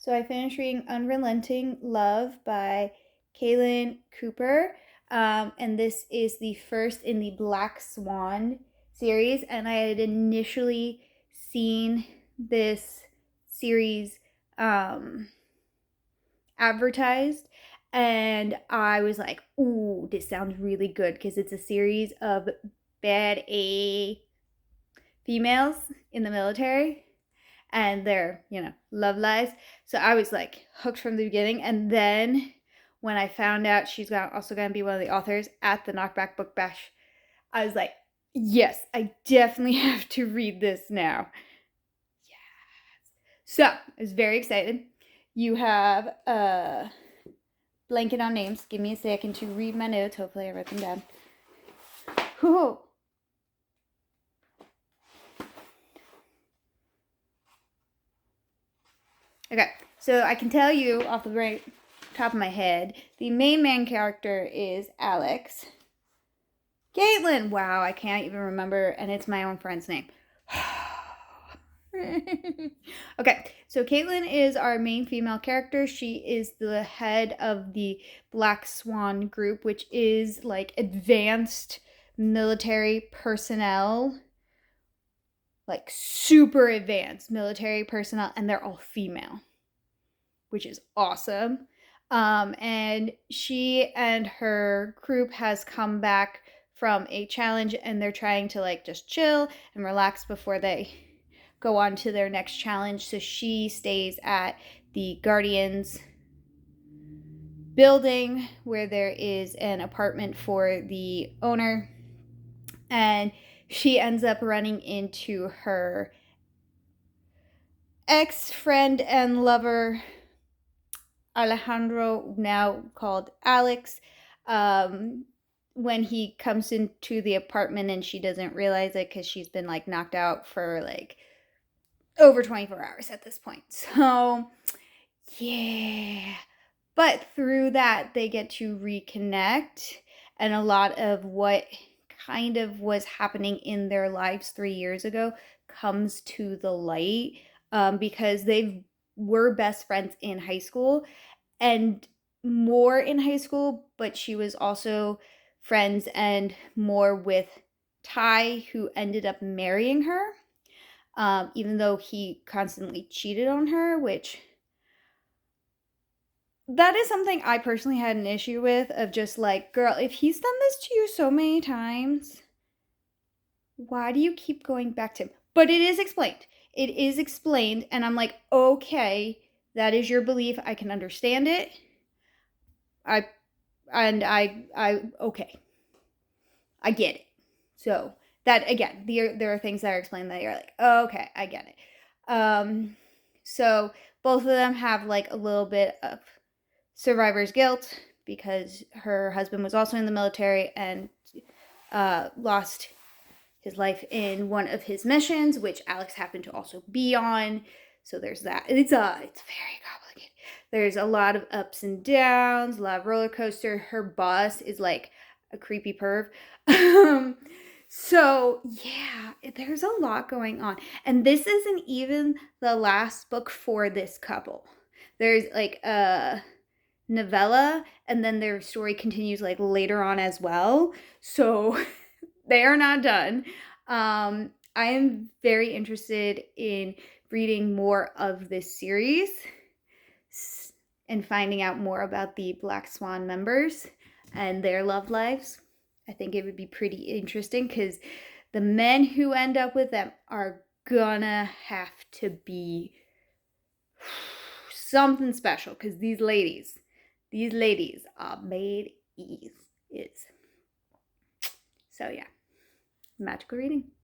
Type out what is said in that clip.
So I finished reading Unrelenting Love by KaLyn Cooper. And this is the first in the Black Swan series. And I had initially seen this series advertised. And I was like, ooh, this sounds really good because it's a series of bada females in the military and their, love lives. So I was like hooked from the beginning. And then when I found out she's also going to be one of the authors at the Knockback Book Bash, I was like, yes, I definitely have to read this now. Yes. So I was very excited. You have a blanket on names. Give me a second to read my notes. Hopefully I wrote them down. Whew. Okay, so I can tell you off the right top of my head, the main character is Alex. Kaitlin, wow, I can't even remember, and it's my own friend's name. Okay, so Kaitlin is our main female character. She is the head of the Black Swan group, which is like advanced military personnel, like super advanced military personnel, and they're all female, which is awesome. And she and her group has come back from a challenge, and they're trying to like just chill and relax before they go on to their next challenge. So she stays at the Guardians building where there is an apartment for the owner, and she ends up running into her ex-friend and lover Alejandro, now called Alex, when he comes into the apartment, and she doesn't realize it because she's been like knocked out for like over 24 hours at this point. So yeah, but through that they get to reconnect, and a lot of what kind of was happening in their lives 3 years ago comes to the light, because they were best friends in high school and more in high school, but she was also friends and more with Ty, who ended up marrying her, even though he constantly cheated on her, which that is something I personally had an issue with, of just like, girl, if he's done this to you so many times, why do you keep going back to him? But it is explained. It is explained, and I'm like, okay, that is your belief. I can understand it. I okay, I get it. So that, again, there are things that are explained that you're like, oh, okay, I get it. So both of them have like a little bit of survivor's guilt because her husband was also in the military and lost his life in one of his missions, which Alex happened to also be on. So there's that. It's very complicated. There's a lot of ups and downs, a lot of roller coaster. Her boss is like a creepy perv. So yeah, there's a lot going on. And this isn't even the last book for this couple. There's like a novella, and then their story continues like later on as well. So they are not done. I am very interested in reading more of this series and finding out more about the Black Swan members and their love lives. I think it would be pretty interesting because the men who end up with them are gonna have to be something special, because these ladies are made is. So yeah, magical reading.